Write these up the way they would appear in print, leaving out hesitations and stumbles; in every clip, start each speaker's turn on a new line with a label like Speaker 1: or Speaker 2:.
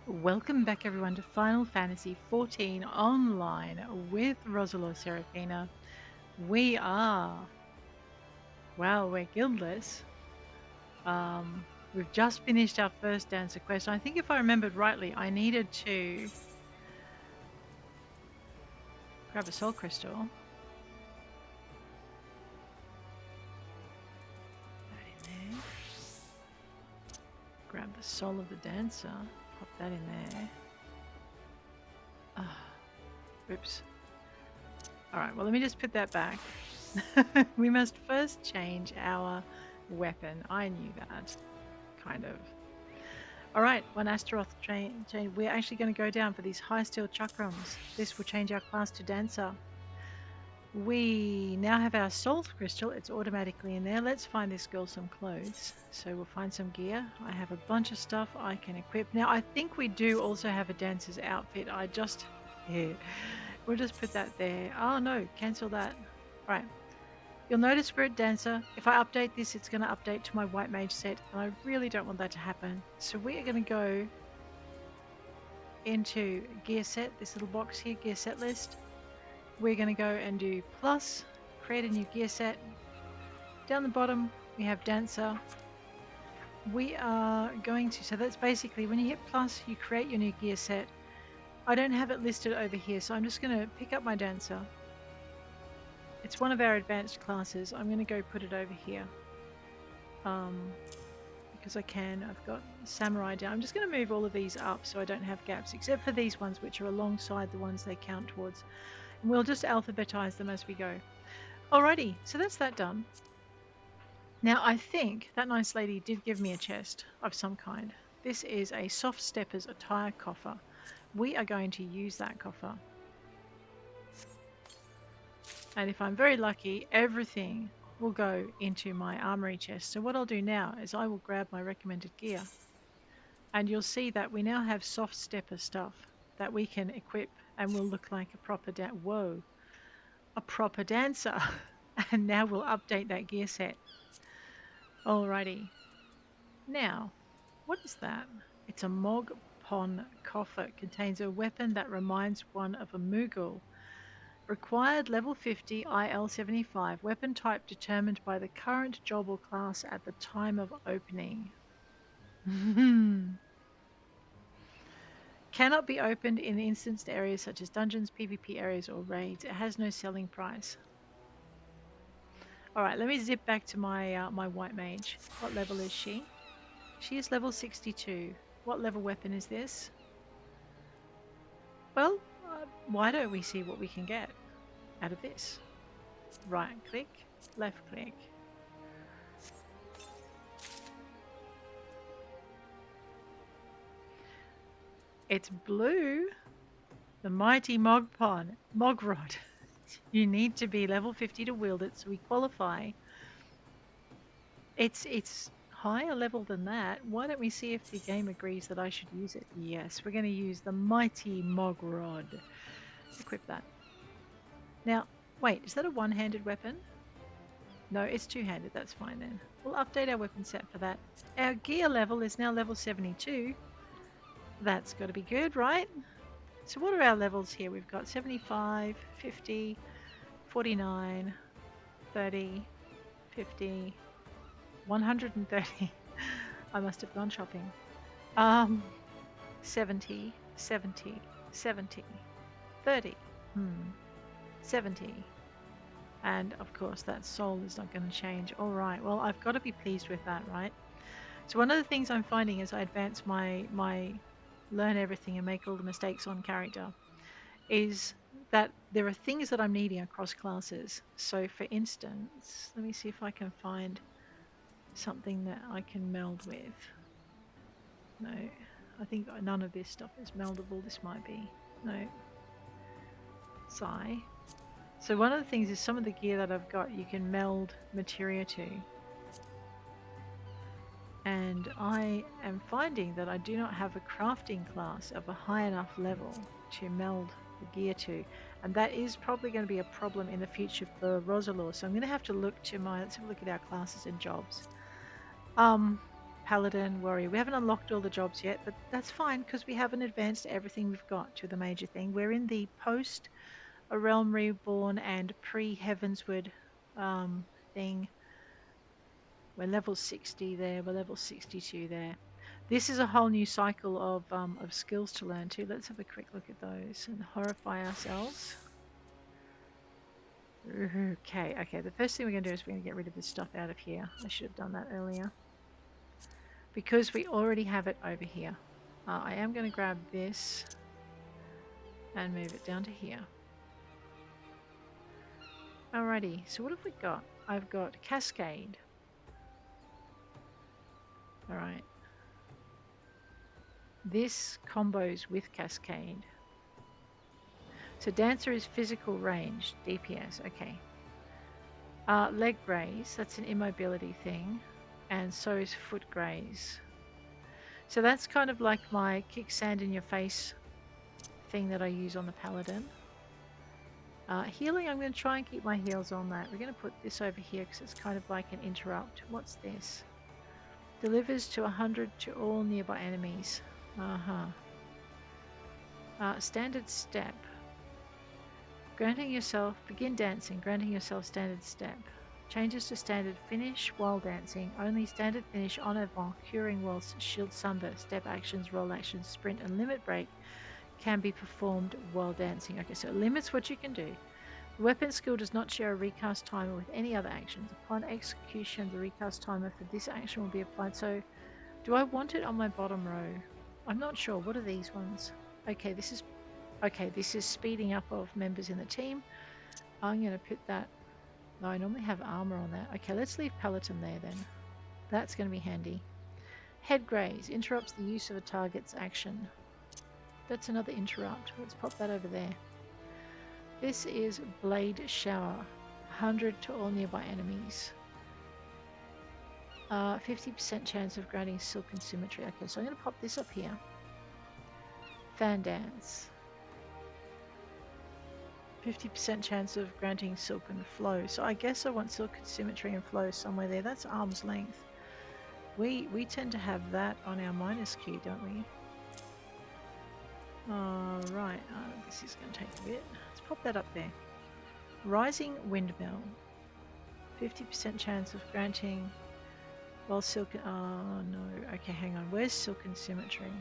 Speaker 1: Welcome back everyone to Final Fantasy XIV Online with Roselore Serafina. We are, well, we're guildless. We've just finished our first dancer quest. I think if I remembered rightly, I needed to grab a soul crystal. That in there. Grab the soul of the dancer. Pop that in there. Oops. Alright, well let me just put that back. We must first change our weapon. I knew that. Kind of. Alright, one Astaroth chain. We're actually going to go down for these high steel chakrams. This will change our class to dancer. We now have our soul crystal. It's automatically in there. Let's find this girl some clothes. So we'll find some gear. I have a bunch of stuff I can equip. Now I think we do also have a dancer's outfit. Yeah. We'll just put that there. Oh no, cancel that. Right. You'll notice we're at dancer. If I update this, it's going to update to my white mage set, and I really don't want that to happen. So we are going to go into gear set, this little box here, gear set list. We're going to go and do plus, create a new gear set. Down the bottom, we have dancer. We are going to, so that's basically when you hit plus, you create your new gear set. I don't have it listed over here, so I'm just going to pick up my dancer. It's one of our advanced classes. I'm going to go put it over here. Because I can. I've got samurai down. I'm just going to move all of these up so I don't have gaps, except for these ones which are alongside the ones they count towards. And we'll just alphabetize them as we go. Alrighty, so that's that done. Now I think that nice lady did give me a chest of some kind. This is a soft stepper's attire coffer. We are going to use that coffer. And if I'm very lucky, everything will go into my armory chest. So what I'll do now is I will grab my recommended gear. And you'll see that we now have soft stepper stuff that we can equip and will look like a proper a proper dancer. And now we'll update that gear set. Alrighty. Now, what is that? It's a Mogpendium coffer. It contains a weapon that reminds one of a Moogle. Required level 50 IL-75. Weapon type determined by the current job or class at the time of opening. Cannot be opened in instanced areas such as dungeons, PvP areas, or raids. It has no selling price. Alright, let me zip back to my my white mage. What level is she? She is level 62. What level weapon is this? Well, why don't we see what we can get out of this? Right click, left click. It's blue. The mighty Mogrod. You need to be level 50 to wield it, so we qualify. It's higher level than that. Why don't we see if the game agrees that I should use it? Yes, we're going to use the mighty Mogrod. Equip that. Now, wait, is that a one-handed weapon? No, it's two-handed. That's fine then. We'll update our weapon set for that. Our gear level is now level 72. That's got to be good, right? So what are our levels here? We've got 75, 50, 49, 30, 50, 130. I must have gone shopping. 70, 70, 70, 30, 70. And of course that soul is not going to change. All right, well, I've got to be pleased with that, right? So one of the things I'm finding as I advance my learn everything and make all the mistakes on character is that there are things that I'm needing across classes. So for instance, let me see if I can find something that I can meld with. No, I think none of this stuff is meldable. This might be. No. Sigh. So one of the things is some of the gear that I've got you can meld materia to. And I am finding that I do not have a crafting class of a high enough level to meld the gear to, and that is probably going to be a problem in the future for Roselore. So I'm going to have to look to let's have a look at our classes and jobs. paladin, warrior. We haven't unlocked all the jobs yet, but that's fine because we haven't advanced everything we've got to the major thing. We're in the post A Realm Reborn and pre-Heavensward thing. We're level 60 there. We're level 62 there. This is a whole new cycle of skills to learn too. Let's have a quick look at those and horrify ourselves. Okay. The first thing we're going to do is we're going to get rid of this stuff out of here. I should have done that earlier. Because we already have it over here. I am going to grab this and move it down to here. Alrighty, so what have we got? I've got Cascade. Alright. This combos with Cascade. So Dancer is physical range, DPS, okay. Leg graze, that's an immobility thing. And so is foot graze. So that's kind of like my kick sand in your face thing that I use on the paladin. Healing, I'm going to try and keep my heals on that. We're going to put this over here because it's kind of like an interrupt. What's this? Delivers to 100 to all nearby enemies. Standard step. Granting yourself, begin dancing, granting yourself standard step. Changes to standard finish while dancing. Only standard finish on avant, curing whilst shield sunder, step actions, roll actions, sprint and limit break can be performed while dancing. Okay, so it limits what you can do. The weapon skill does not share a recast timer with any other actions. Upon execution, the recast timer for this action will be applied. So, do I want it on my bottom row? I'm not sure. What are these ones? Okay, this is speeding up of members in the team. I'm going to put that. No, I normally have armor on that. Okay, let's leave Peloton there then. That's going to be handy. Head graze interrupts the use of a target's action. That's another interrupt. Let's pop that over there. This is Blade Shower. 100 to all nearby enemies. 50% chance of granting silk and symmetry. Okay, so I'm going to pop this up here. Fan Dance. 50% chance of granting silk and flow. So I guess I want silk and symmetry and flow somewhere there. That's arm's length. We tend to have that on our minus key, don't we? Right, this is going to take a bit. Let's pop that up there. Rising Windmill. 50% chance of granting while silk... Oh no, okay, hang on. Where's silk and symmetry?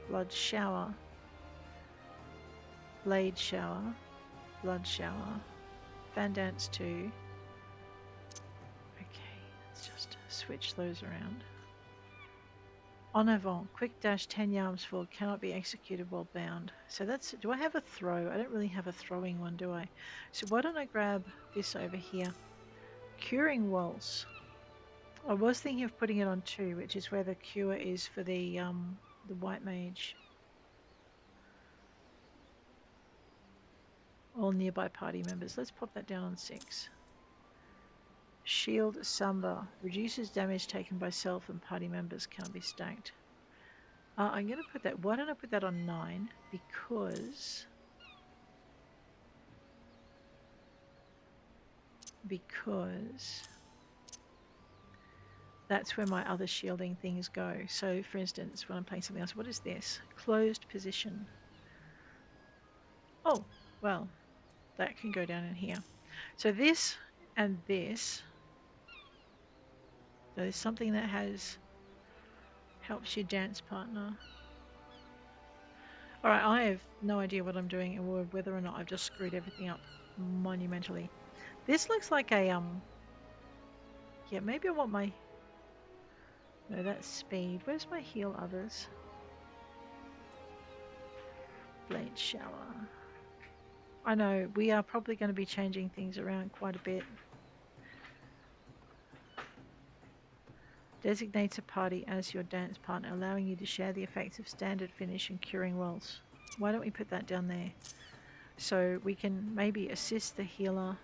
Speaker 1: Blood Shower. Blade Shower. Blood Shower. Fan Dance 2. Okay, let's just switch those around. En avant, quick dash 10 yards forward, cannot be executed while bound. So that's, do I have a throw? I don't really have a throwing one, do I? So why don't I grab this over here? Curing Waltz. I was thinking of putting it on 2, which is where the cure is for the white mage. All nearby party members. Let's pop that down on 6. Shield Samba. Reduces damage taken by self and party members, can't be stacked. I'm going to put that... Why don't I put that on 9? Because that's where my other shielding things go. So, for instance, when I'm playing something else, what is this? Closed position. Oh, well, that can go down in here. So this and this... There's something that helps your dance partner. Alright, I have no idea what I'm doing or whether or not I've just screwed everything up monumentally. This looks like a, yeah, maybe I want my... No, that's speed. Where's my heal others? Blade Shower. I know, we are probably going to be changing things around quite a bit. Designates a party as your dance partner, allowing you to share the effects of standard finish and curing rolls. Why don't we put that down there? So we can maybe assist the healer.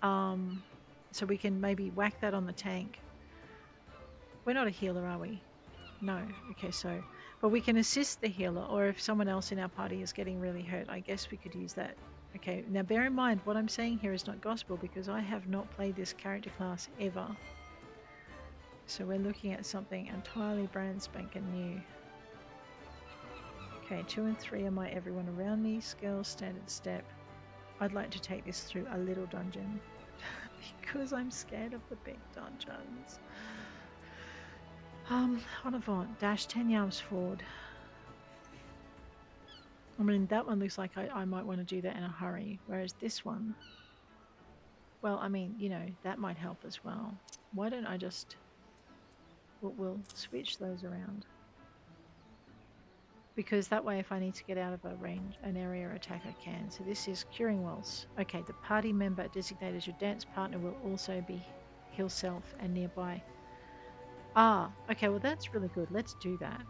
Speaker 1: So we can maybe whack that on the tank. We're not a healer, are we? No. Okay, so... But we can assist the healer, or if someone else in our party is getting really hurt, I guess we could use that. Okay, now bear in mind, what I'm saying here is not gospel because I have not played this character class ever. So we're looking at something entirely brand spanking new. Okay, 2 and 3 are my everyone around me skills, standard step. I'd like to take this through a little dungeon because I'm scared of the big dungeons. En avant, dash 10 yards forward. I mean, that one looks like I might want to do that in a hurry, whereas this one, well, I mean, you know, that might help as well. Why don't I just, we'll switch those around. Because that way if I need to get out of a range, an area attack, I can. So this is curing wells. Okay, the party member designated as your dance partner will also be heal self and nearby. Ah, okay, well that's really good. Let's do that.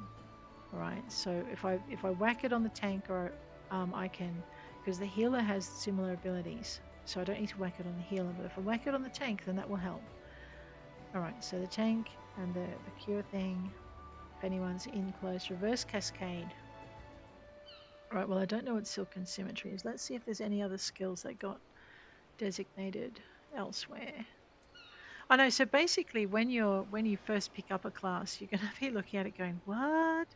Speaker 1: All right, so if I whack it on the tank, or I can, because the healer has similar abilities, so I don't need to whack it on the healer, but if I whack it on the tank, then that will help. All right, so the tank and the cure thing, if anyone's in close, reverse cascade. All right, well I don't know what silken symmetry is. Let's see if there's any other skills that got designated elsewhere. I know, so basically when you first pick up a class, you're going to be looking at it going, what?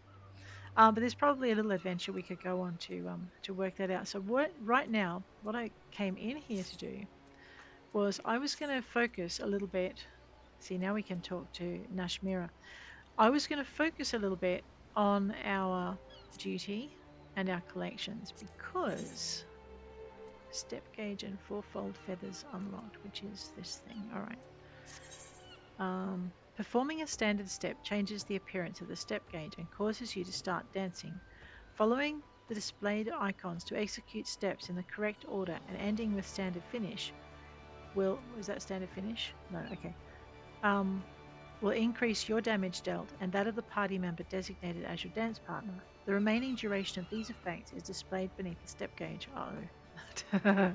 Speaker 1: But there's probably a little adventure we could go on to work that out. So right now, what I came in here to do was I was going to focus a little bit. See, now we can talk to Nashmira. I was going to focus a little bit on our duty and our collections because step gauge and fourfold feathers unlocked, which is this thing. All right. Performing a standard step changes the appearance of the step gauge and causes you to start dancing. Following the displayed icons to execute steps in the correct order and ending with standard finish is that standard finish? No, okay. Will increase your damage dealt and that of the party member designated as your dance partner. The remaining duration of these effects is displayed beneath the step gauge. Uh-oh.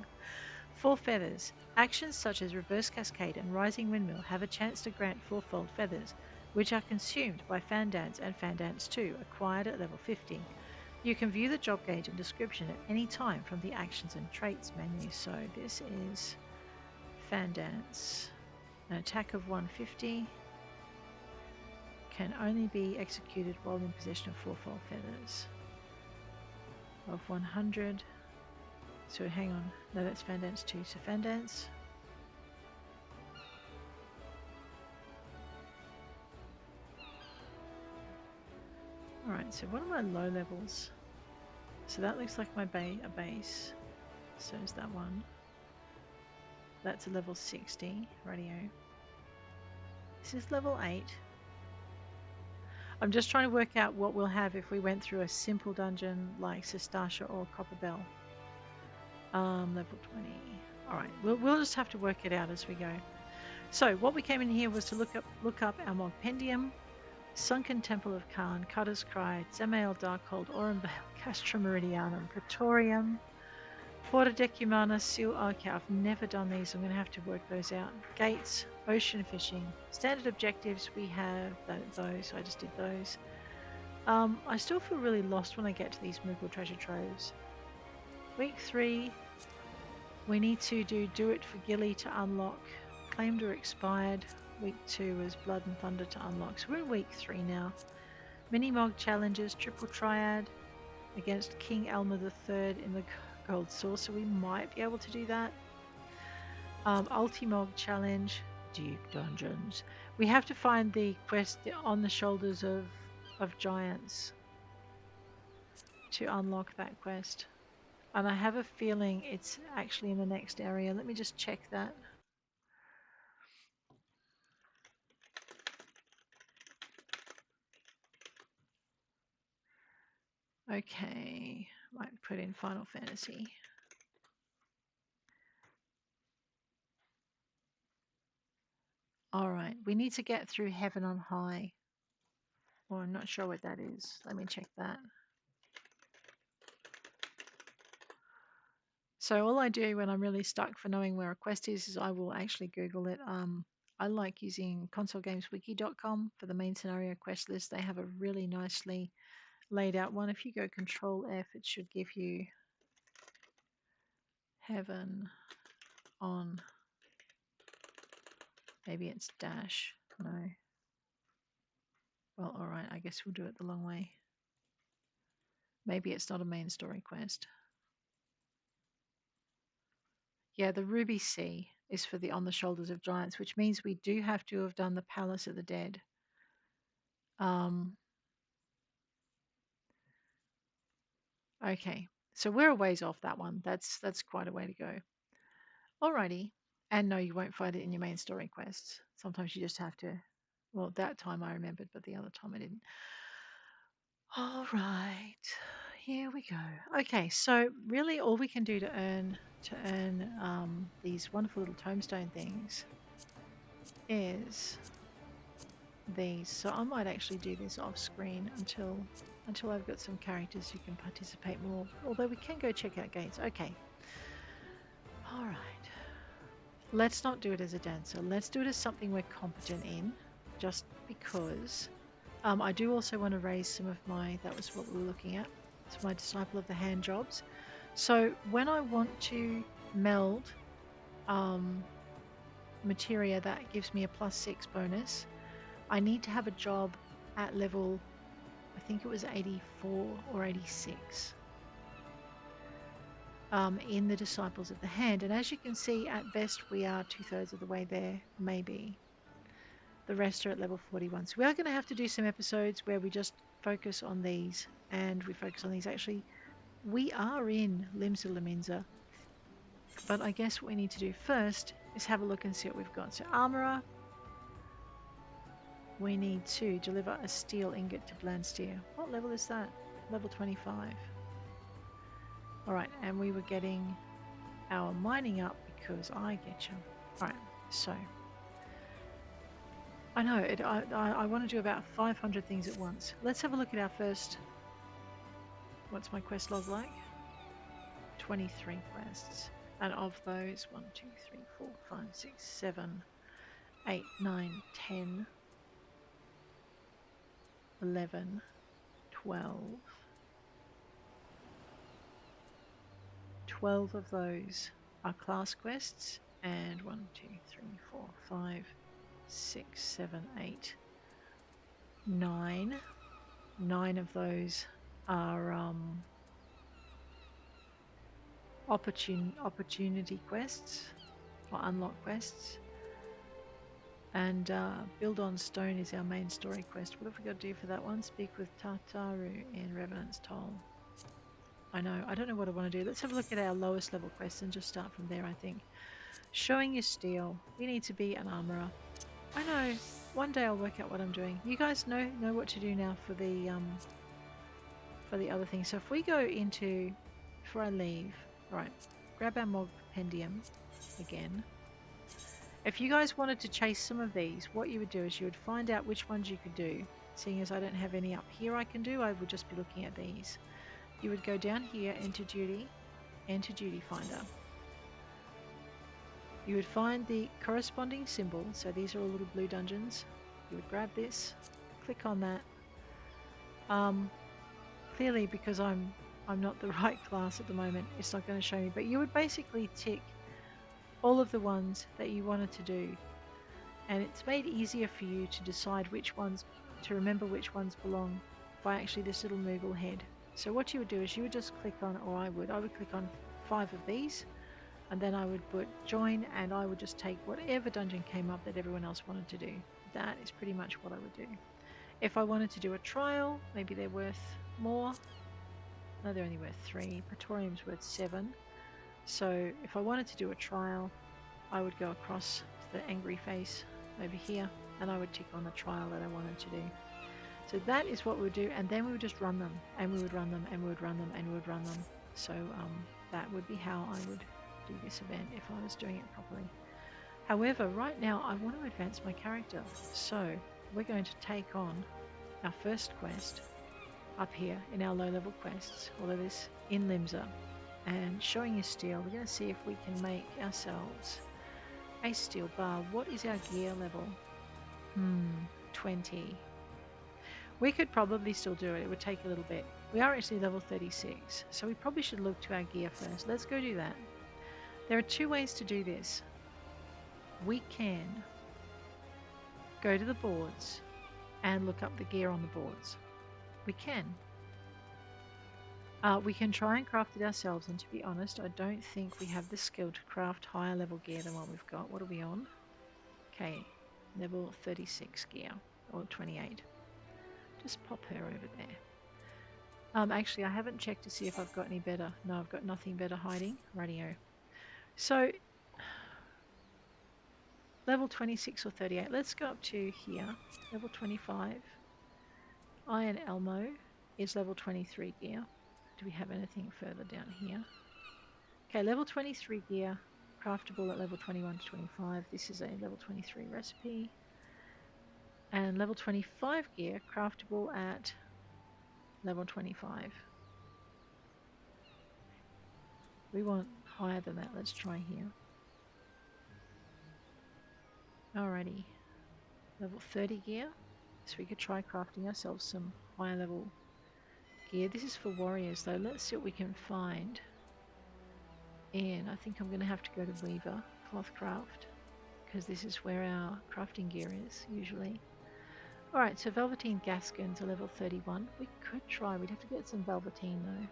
Speaker 1: Four feathers. Actions such as reverse cascade and rising windmill have a chance to grant fourfold feathers, which are consumed by fan dance and fan dance 2, acquired at level 50. You can view the job gauge and description at any time from the actions and traits menu. So this is fan dance. An attack of 150 can only be executed while in possession of fourfold feathers. Of 100. So hang on. No, that's fan dance 2. So fan dance. Alright, so what are my low levels? So that looks like my a base. So is that one. That's a level 60 radio. This is level 8. I'm just trying to work out what we'll have if we went through a simple dungeon like Sistasha or Copperbell. Level 20. Alright, we'll just have to work it out as we go. So what we came in here was to look up our Mogpendium, Sunken Temple of Khan, Cutter's Cry, Zemael Darkhold, Auronvale, Castra Meridianum, Praetorium, Porta Decumana, Seal. Okay, I've never done these. I'm going to have to work those out. Gates, ocean fishing. Standard objectives, we have those. I just did those. I still feel really lost when I get to these Moogle treasure troves. Week 3, we need to do it for Gilly to unlock. Claimed or expired. Week 2 is Blood and Thunder to unlock. So we're in week 3 now. Mini Mog challenges, Triple Triad against King Elmer III in the Gold Source, so we might be able to do that. Ultimog challenge, deep dungeons. We have to find the quest on the shoulders of giants to unlock that quest. And I have a feeling it's actually in the next area. Let me just check that. Okay, might put in Final Fantasy. All right, we need to get through Heaven on High. Well, I'm not sure what that is. Let me check that. So all I do when I'm really stuck for knowing where a quest is I will actually Google it. I like using consolegameswiki.com for the main scenario quest list. They have a really nicely laid out one. If you go Control F, it should give you Heaven on. Maybe it's dash. No. Alright, I guess we'll do it the long way. Maybe it's not a main story quest. Yeah, the Ruby Sea is for the On the Shoulders of Giants, which means we do have to have done the Palace of the Dead. Okay, so we're a ways off that one. That's quite a way to go. Alrighty. And no, you won't find it in your main story quests. Sometimes you just have to. Well, that time I remembered, but the other time I didn't. All right, here we go. Okay, so really all we can do to earn these wonderful little tombstone things is these. So I might actually do this off screen until I've got some characters who can participate more. Although we can go check out gates. Okay. All right. Let's not do it as a dancer. Let's do it as something we're competent in, just because. I do also want to raise some of my, that was what we were looking at, it's my Disciple of the Hand jobs. So when I want to meld materia that gives me a +6 bonus, I need to have a job at level, I think it was 84 or 86 in the Disciples of the Hand. And as you can see, at best we are 2/3 of the way there, maybe. The rest are at level 41. So we are going to have to do some episodes where we just focus on these, and we focus on these. Actually, we are in Limsa Lominsa, but I guess what we need to do first is have a look and see what we've got. So armorer, we need to deliver a steel ingot to Blandsteer. What level is that? Level 25. Alright, and we were getting our mining up because I get you. Alright, so I know, I want to do about 500 things at once. Let's have a look at our first. What's my quest log like? 23 quests. And of those, 1, 2, 3, 4, 5, 6, 7, 8, 9, 10, 11, 12. 12 of those are class quests. And 1, 2, 3, 4, 5, 6, 7, 8, 9. 9 of those are opportunity quests or unlock quests. And Build on Stone is our main story quest. What have we got to do for that one? Speak with Tataru in Revenant's Toll. I know, I don't know what I want to do. Let's have a look at our lowest level quests and just start from there, I think. Showing your steel. We need to be an armorer. I know, one day I'll work out what I'm doing. You guys know what to do now for the other thing. So if we go into, before I leave, right, grab our Mogpendium again. If you guys wanted to chase some of these, what you would do is you would find out which ones you could do. Seeing as I don't have any up here I can do, I would just be looking at these. You would go down here, enter duty finder. You would find the corresponding symbol. So these are all little blue dungeons. You would grab this, click on that. Clearly, because I'm not the right class at the moment, it's not going to show me. But you would basically tick all of the ones that you wanted to do, and it's made easier for you to decide which ones, to remember which ones belong by actually this little Moogle head. So what you would do is you would just click on, or I would click on 5 of these, and then I would put join, and I would just take whatever dungeon came up that everyone else wanted to do. That is pretty much what I would do. If I wanted to do a trial, maybe they're worth more. No, they're only worth 3. Praetorium's worth 7. So if I wanted to do a trial, I would go across to the angry face over here, and I would tick on the trial that I wanted to do. So that is what we would do, and then we would just run them, and we would run them, and we would run them, and we would run them. So that would be how I would do this event if I was doing it properly. However, right now I want to advance my character, so we're going to take on our first quest up here in our low level quests, all of this in Limsa, and showing you steel. We're going to see if we can make ourselves a steel bar. What is our gear level? 20. We could probably still do it. It would take a little bit. We are actually level 36, so we probably should look to our gear first. Let's go do that. There are 2 ways to do this. We can go to the boards and look up the gear on the boards. We can. We can try and craft it ourselves, and to be honest, I don't think we have the skill to craft higher level gear than what we've got. What are we on? Okay, level 36 gear, or 28. Just pop her over there. Actually, I haven't checked to see if I've got any better. No, I've got nothing better hiding. Radio. So, level 26 or 38. Let's go up to here. Level 25. Iron Elmo is level 23 gear. Do we have anything further down here? Okay, level 23 gear, craftable at level 21 to 25. This is a level 23 recipe. And level 25 gear, craftable at level 25. We want higher than that. Let's try here. Alrighty. Level 30 gear. So we could try crafting ourselves some higher level gear. This is for warriors though. Let's see what we can find. And I think I'm going to have to go to Weaver, Clothcraft, because this is where our crafting gear is usually. Alright, so Velveteen Gaskins are level 31. We could try. We'd have to get some Velveteen though.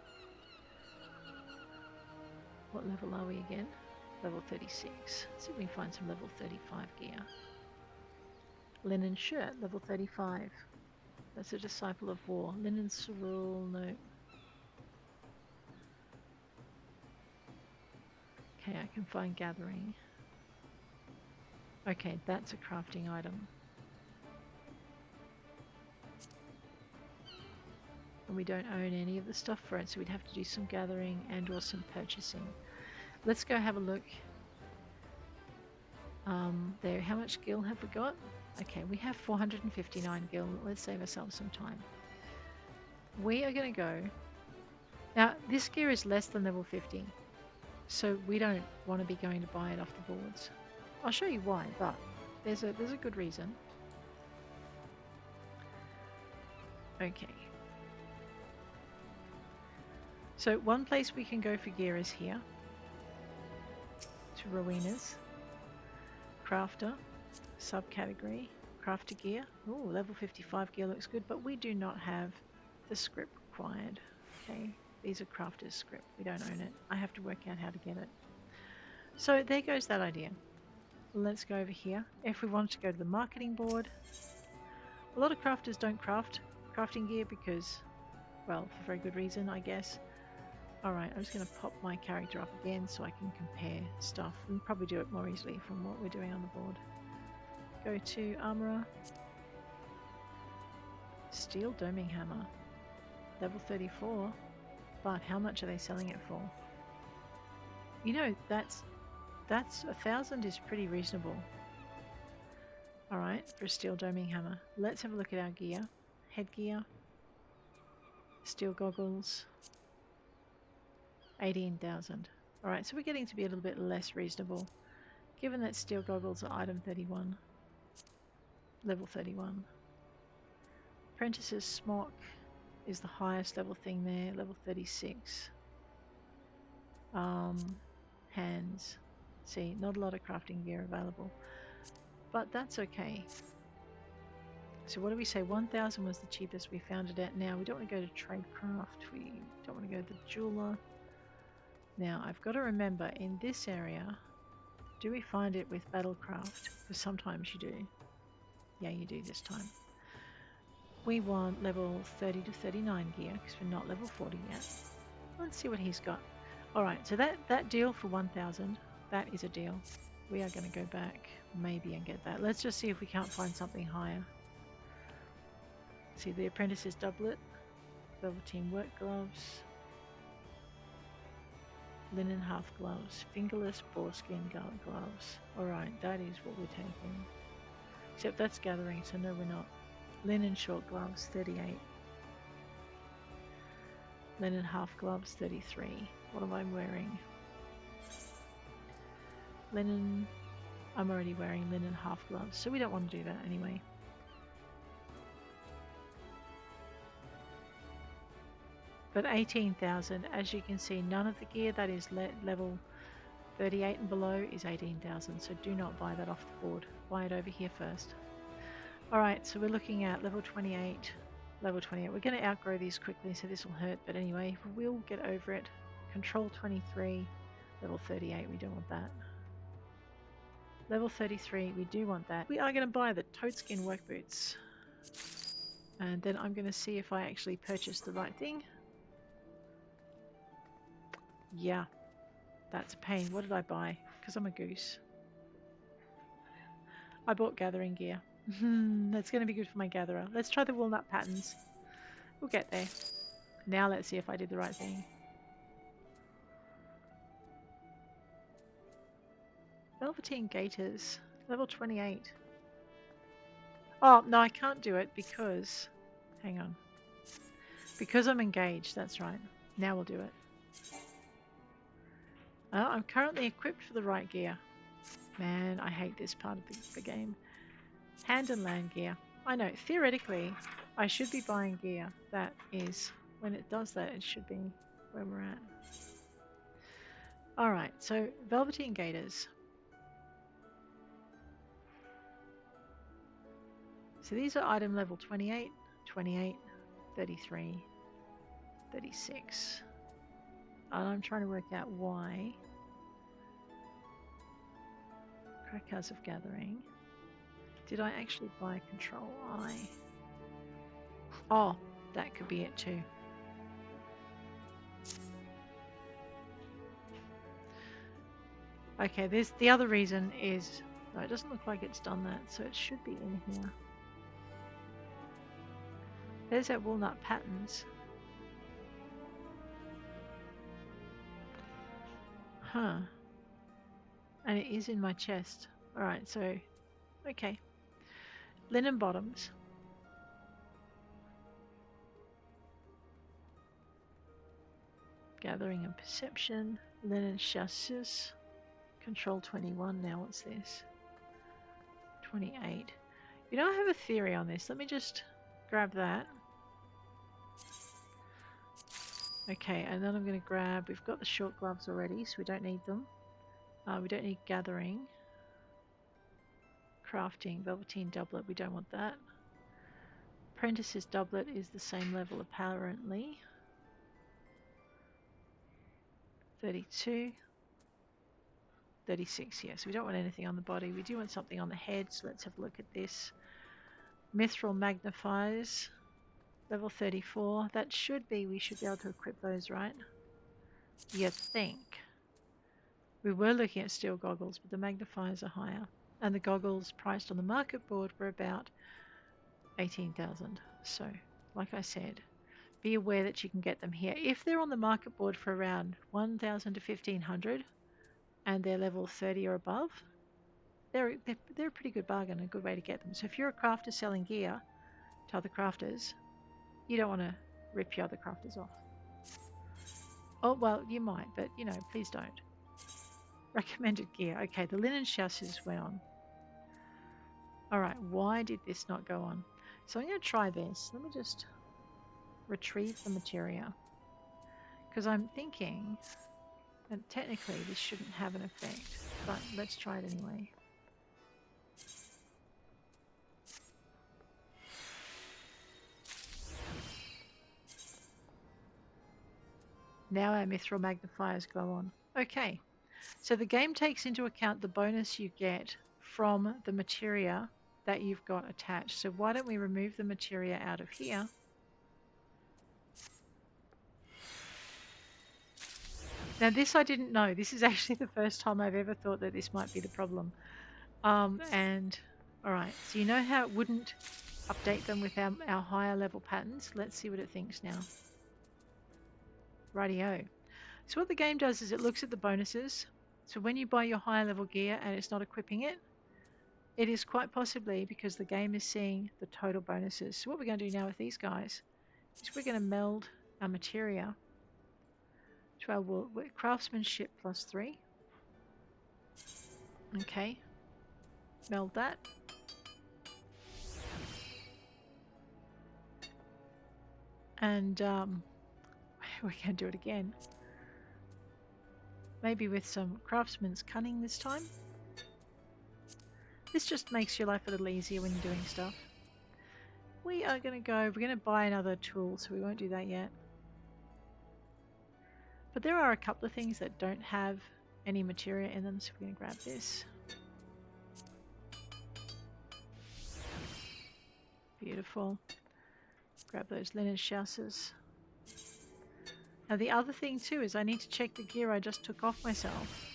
Speaker 1: What level are we again? Level 36. Let's see if we can find some level 35 gear. Linen shirt, level 35. That's a Disciple of War. Linen Cerule, no. Okay, I can find Gathering. Okay, that's a crafting item. And we don't own any of the stuff for it, so we'd have to do some gathering and or some purchasing. Let's go have a look. There, how much gil have we got? Okay, we have 459 gil. Let's save ourselves some time. We are going to go. Now, this gear is less than level 50, so we don't want to be going to buy it off the boards. I'll show you why, but there's a good reason. Okay. So one place we can go for gear is here. To Rowena's. Crafter. Subcategory. Crafter gear. Oh, level 55 gear looks good, but we do not have the script required. Okay, these are crafter's script. We don't own it. I have to work out how to get it. So there goes that idea. Let's go over here. If we want to go to the marketing board, a lot of crafters don't craft crafting gear because, well, for very good reason, I guess. Alright, I'm just going to pop my character up again so I can compare stuff. We can probably do it more easily from what we're doing on the board. Go to Armourer. Steel Doming Hammer. Level 34. But how much are they selling it for? You know, that's 1,000 is pretty reasonable. Alright, for a Steel Doming Hammer. Let's have a look at our gear. Headgear. Steel Goggles. 18,000. Alright, so we're getting to be a little bit less reasonable. Given that Steel Goggles are item 31. Level 31. Apprentice's Smock is the highest level thing there. Level 36. Hands. See, not a lot of crafting gear available. But that's okay. So what do we say? 1,000 was the cheapest we found it at. Now, we don't want to go to Tradecraft. We don't want to go to the Jeweler. Now, I've got to remember, in this area, do we find it with Battlecraft? Because sometimes you do. Yeah, you do this time. We want level 30 to 39 gear, because we're not level 40 yet. Let's see what he's got. Alright, so that deal for 1,000, that is a deal. We are going to go back, maybe, and get that. Let's just see if we can't find something higher. See, the Apprentice's Doublet, Velveteen Work Gloves, Linen Half Gloves, Fingerless Boarskin Gloves. Alright, that is what we're taking. Except that's gathering, so no, we're not. Linen Short Gloves, 38. Linen Half Gloves, 33. What am I wearing? Linen... I'm already wearing linen half gloves, so we don't want to do that anyway. But 18,000, as you can see, none of the gear that is level 38 and below is 18,000, so do not buy that off the board. Buy it over here first. Alright, so we're looking at level 28. Level 28. We're going to outgrow these quickly, so this will hurt, but anyway, we'll get over it. Control 23, level 38, we don't want that. Level 33, we do want that. We are going to buy the toadskin work boots. And then I'm going to see if I actually purchased the right thing. Yeah, that's a pain. What did I buy? Because I'm a goose. I bought gathering gear. That's going to be good for my gatherer. Let's try the walnut patterns. We'll get there. Now let's see if I did the right thing. Velveteen gaiters, level 28. Oh, no, I can't do it because... Hang on. Because I'm engaged, that's right. Now we'll do it. I'm currently equipped for the right gear. Man, I hate this part of the game. Hand and land gear. I know, theoretically, I should be buying gear. That is, when it does that, it should be where we're at. Alright, so Velveteen gaiters. So these are item level 28, 28, 33, 36. And I'm trying to work out why. Crackhouse of Gathering. Did I actually buy Control I? Oh, that could be it too. Okay, there's the other reason is... No, it doesn't look like it's done that, so it should be in here. There's that walnut patterns. Huh. And it is in my chest. Alright, so... Okay. Linen bottoms. Gathering and perception. Linen chassis. Control 21. Now what's this? 28. You know, I have a theory on this. Let me just grab that. Okay, and then I'm going to grab... We've got the short gloves already, so we don't need them. We don't need gathering. Crafting, velveteen doublet, we don't want that. Apprentice's doublet is the same level apparently. 32. 36, yes. We don't want anything on the body. We do want something on the head, so let's have a look at this. Mithril magnifiers, level 34. That should be, we should be able to equip those, right? You think. We were looking at steel goggles, but the magnifiers are higher. And the goggles priced on the market board were about 18,000. So, like I said, be aware that you can get them here. If they're on the market board for around 1,000 to 1,500 and they're level 30 or above, they're a pretty good bargain, a good way to get them. So if you're a crafter selling gear to other crafters, you don't want to rip your other crafters off. Oh, well, you might, but, you know, please don't. Recommended gear. Okay, the linen chassis went on. Alright, why did this not go on? So I'm going to try this. Let me just retrieve the materia. Because I'm thinking that technically this shouldn't have an effect. But let's try it anyway. Now our mithril magnifiers go on. Okay. So the game takes into account the bonus you get from the materia that you've got attached. So why don't we remove the materia out of here? Now this I didn't know. This is actually the first time I've ever thought that this might be the problem. And alright, so you know how it wouldn't update them with our higher level patterns? Let's see what it thinks now. Rightio. So what the game does is it looks at the bonuses. So when you buy your higher level gear and it's not equipping it, it is quite possibly because the game is seeing the total bonuses. So what we're going to do now with these guys is we're going to meld our materia to our craftsmanship +3. Okay, meld that. And we can do it again. Maybe with some craftsman's cunning this time. This just makes your life a little easier when you're doing stuff. are going to go, we're going to buy another tool, so we won't do that yet. But there are a couple of things that don't have any materia in them, so we're going to grab this. Beautiful. Grab those linen chassis. Now the other thing too is I need to check the gear I just took off myself,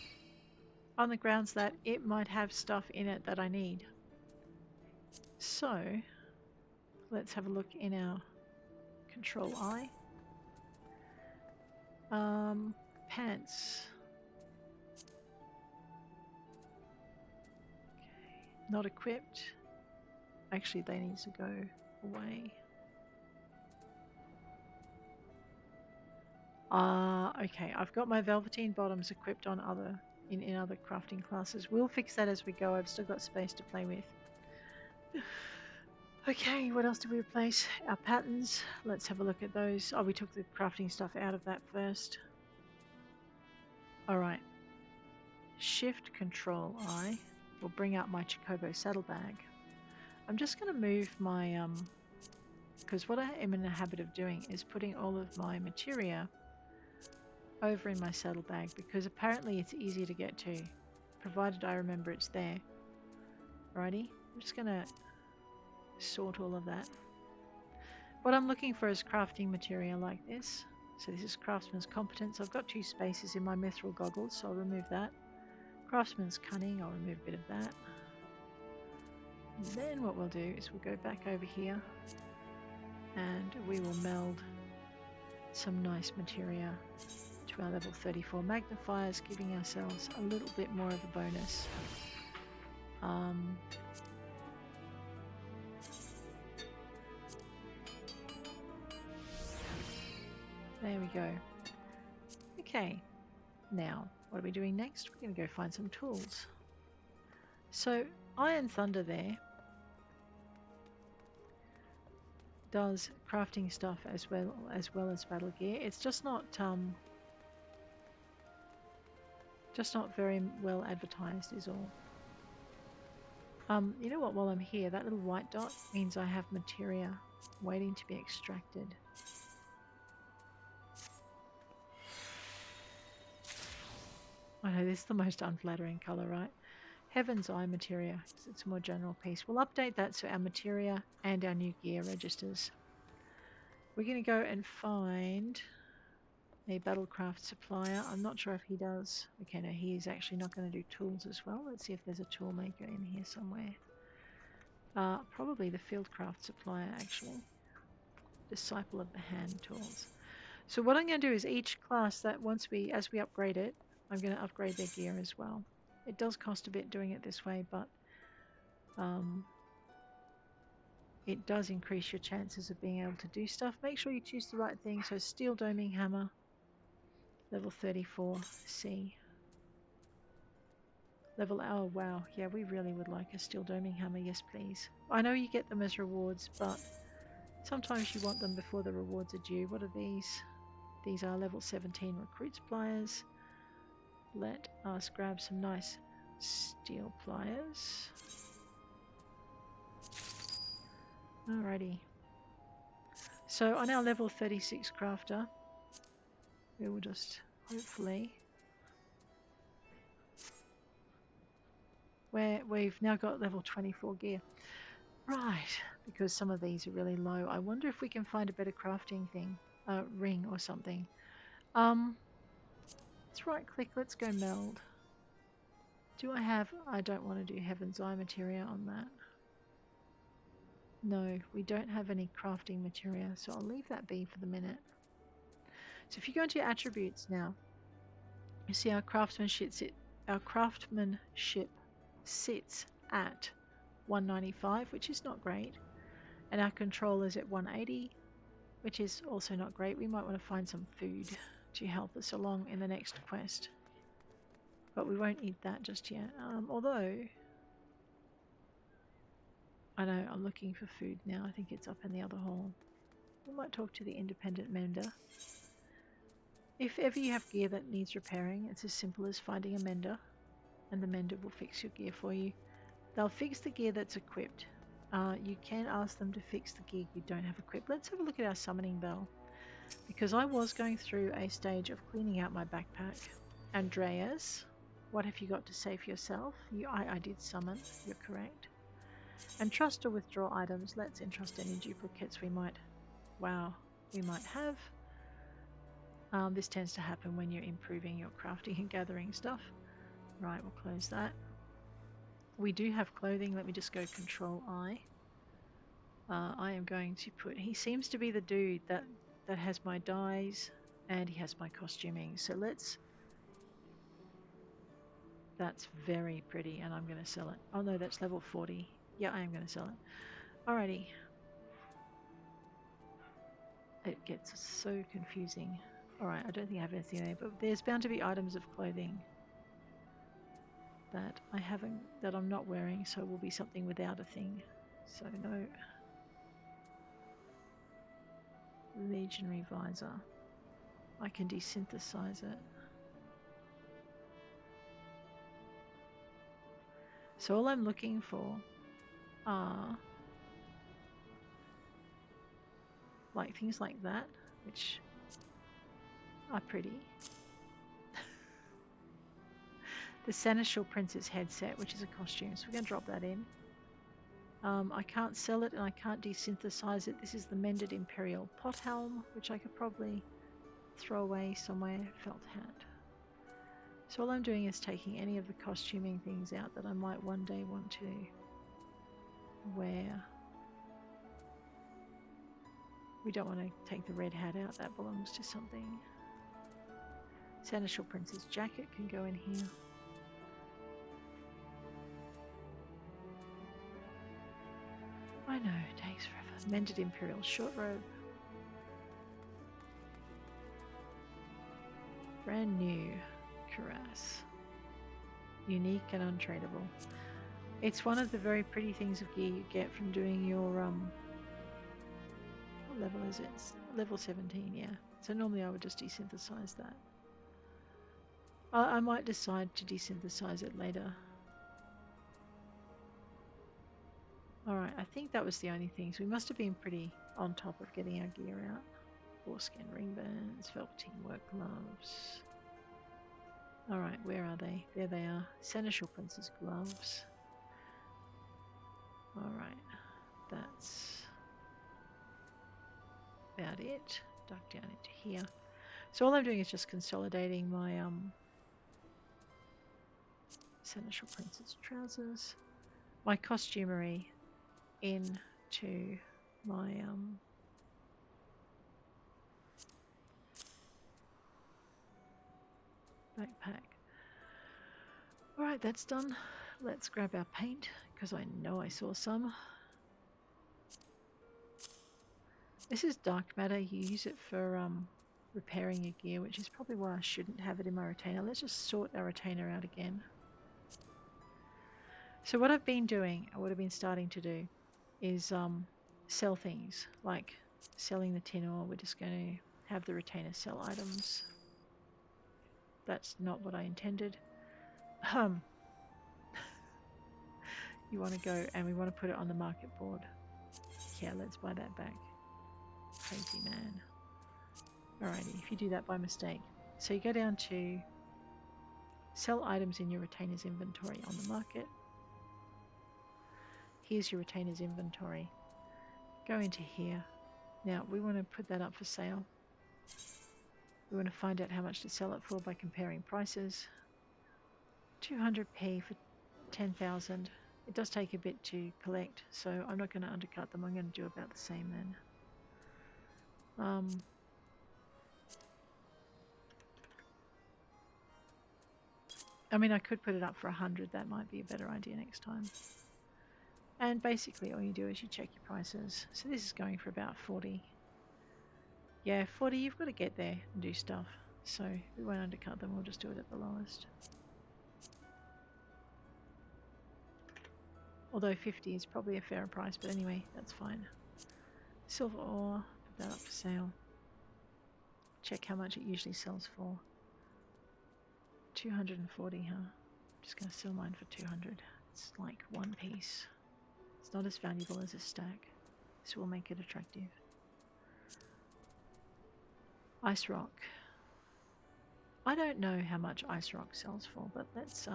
Speaker 1: on the grounds that it might have stuff in it that I need. So let's have a look in our Control I. Pants. Okay, not equipped. Actually, they need to go away. Okay, I've got my velveteen bottoms equipped on in other crafting classes. We'll fix that as we go. I've still got space to play with. Okay, what else did we replace? Our patterns. Let's have a look at those. Oh, we took the crafting stuff out of that first. Alright. Shift Control I will bring out my Chocobo saddlebag. I'm just going to move my because what I am in the habit of doing is putting all of my materia over in my saddlebag, because apparently it's easy to get to, provided I remember it's there. Alrighty, I'm just going to sort all of that. What I'm looking for is crafting materia like this. So this is Craftsman's Competence. I've got 2 spaces in my mithril goggles, so I'll remove that. Craftsman's Cunning, I'll remove a bit of that. And then what we'll do is we'll go back over here and we will meld some nice materia to our level 34 magnifiers, giving ourselves a little bit more of a bonus. There we go. Okay, now what are we doing next? We're going to go find some tools. So Iron Thunder there does crafting stuff as well as battle gear. It's just not very well advertised is all. You know what, while I'm here, that little white dot means I have materia waiting to be extracted. I know this is the most unflattering colour, right? Heaven's Eye materia, because it's a more general piece. We'll update that so our materia and our new gear registers. We're going to go and find a battlecraft supplier. I'm not sure if he does. Okay, no, he is actually not going to do tools as well. Let's see if there's a tool maker in here somewhere. Probably the fieldcraft supplier, actually. Disciple of the Hand tools. So what I'm going to do is each class that as we upgrade it, I'm going to upgrade their gear as well. It does cost a bit doing it this way, but it does increase your chances of being able to do stuff. Make sure you choose the right thing. So steel doming hammer, level 34 C. Oh wow, yeah, we really would like a steel doming hammer, yes please. I know you get them as rewards, but sometimes you want them before the rewards are due. What are these? These are level 17 recruits pliers. Let us grab some nice steel pliers. Alrighty. So on our level 36 crafter, we will just hopefully... we've now got level 24 gear. Right, because some of these are really low. I wonder if we can find a better crafting thing. Ring or something. Let's right click, let's go meld. I don't want to do Heaven's Eye materia on that. No, we don't have any crafting materia, so I'll leave that be for the minute. So if you go into your attributes now, you see our craftsmanship sits at 195, which is not great, and our control is at 180, which is also not great. We might want to find some food to help us along in the next quest, but we won't eat that just yet. Although I know I'm looking for food now. I think it's up in the other hall. We might talk to the independent mender. If ever you have gear that needs repairing, it's as simple as finding a mender, and the mender will fix your gear for you. They'll fix the gear that's equipped, You can ask them to fix the gear you don't have equipped. Let's have a look at our summoning bell, because I was going through a stage of cleaning out my backpack. Andreas, what have you got to say for yourself? I did summon, you're correct. And trust or withdraw items. Let's entrust any duplicates we might have. This tends to happen when you're improving your crafting and gathering stuff. Right, we'll close that. We do have clothing. Let me just go Control I. I am going to put, he seems to be the dude that has my dyes and he has my costuming. So that's very pretty and I'm going to sell it. Oh no, that's level 40. Yeah, I am going to sell it. Alrighty. It gets so confusing. Alright, I don't think I have anything there, but there's bound to be items of clothing that I'm not wearing, so it will be something without a thing. So no. Legionary visor. I can desynthesize it. So all I'm looking for are like things like that, which are pretty. The Seneschal Princess headset, which is a costume, so we're going to drop that in. I can't sell it and I can't desynthesize it. This is the Mended Imperial Pot Helm, which I could probably throw away somewhere. Felt hat. So all I'm doing is taking any of the costuming things out that I might one day want to wear. We don't want to take the red hat out, that belongs to something. Seneschal Princess jacket can go in here. I know, it takes forever. Mended Imperial short robe. Brand new cuirass. Unique and untradeable. It's one of the very pretty things of gear you get from doing your what level is it? It's level 17, yeah. So normally I would just desynthesize that. I might decide to desynthesize it later. Alright, I think that was the only things. We must have been pretty on top of getting our gear out. Foreskin ring bands, velveteen work gloves. Alright, where are they? There they are. Seneschal Princess gloves. Alright, that's about it. Duck down into here. So all I'm doing is just consolidating my Seneschal Princess trousers, my costumery into my backpack. Alright, that's done. Let's grab our paint, because I know I saw some. This is dark matter. You use it for repairing your gear, which is probably why I shouldn't have it in my retainer. Let's just sort our retainer out again. So what I've been doing, or what I've been starting to do, is sell things, like selling the tin ore. We're just going to have the retainer sell items. That's not what I intended. You want to go and we want to put it on the market board. Yeah, let's buy that back. Crazy man. Alrighty, if you do that by mistake. So you go down to sell items in your retainer's inventory on the market. Here's your retainer's inventory. Go into here. Now we want to put that up for sale. We want to find out how much to sell it for by comparing prices. 200p for 10,000. It does take a bit to collect, so I'm not going to undercut them. I'm going to do about the same then. I mean, I could put it up for 100. That might be a better idea next time. And basically all you do is you check your prices. So this is going for about 40. Yeah, 40, you've got to get there and do stuff. So we won't undercut them, we'll just do it at the lowest. Although 50 is probably a fairer price, but anyway, that's fine. Silver ore, put that up for sale. Check how much it usually sells for. 240, huh? I'm just going to sell mine for 200. It's like one piece. It's It's not as valuable as a stack. This will make it attractive. Ice rock. I don't know how much ice rock sells for, but let's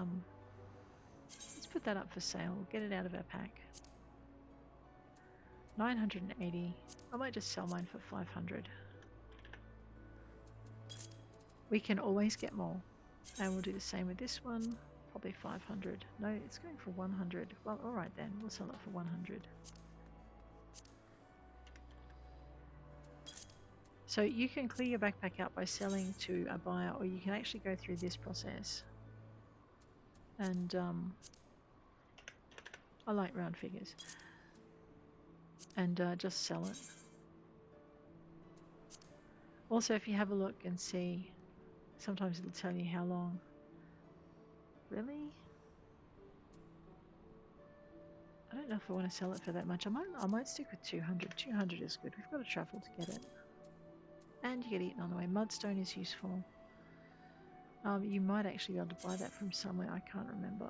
Speaker 1: put that up for sale. We'll get it out of our pack. 980. I might just sell mine for 500. We can always get more. And we'll do the same with this one. Probably 500. No, it's going for 100. Well, alright then. We'll sell it for 100. So you can clear your backpack out by selling to a buyer, or you can actually go through this process. And I like round figures. And just sell it. Also, if you have a look and see, sometimes it'll tell you how long. Really? I don't know if I want to sell it for that much. I might stick with 200. 200 is good. We've got to travel to get it. And you get eaten on the way. Mudstone is useful. You might actually be able to buy that from somewhere. I can't remember.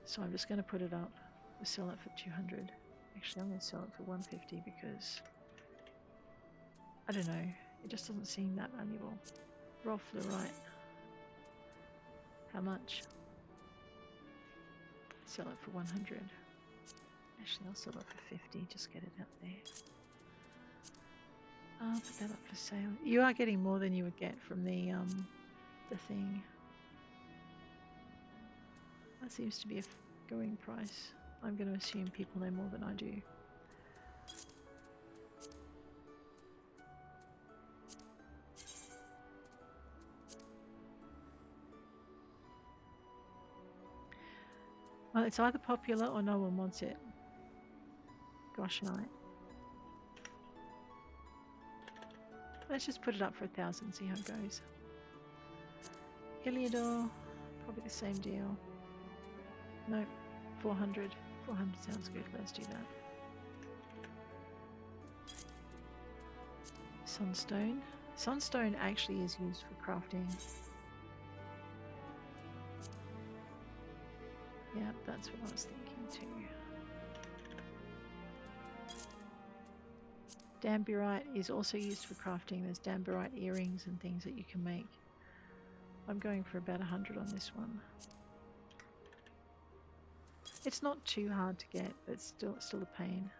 Speaker 1: So I'm just going to put it up. We'll sell it for 200. Actually, I'm going to sell it for 150 because I don't know. It just doesn't seem that valuable. Raw fluorite. How much? Sell it for 100. Actually, I'll sell it for 50. Just get it out there. I'll put that up for sale. You are getting more than you would get from the thing. That seems to be a going price. I'm going to assume people know more than I do. Well, it's either popular or no one wants it. Gosh, night. Let's just put it up for 1,000, see how it goes. Heliodor, probably the same deal. Nope, 400. 400 sounds good, let's do that. Sunstone. Sunstone actually is used for crafting. Yeah, that's what I was thinking too. Damburite is also used for crafting. There's damburite earrings and things that you can make. I'm going for about 100 on this one. It's not too hard to get, but it's still a pain.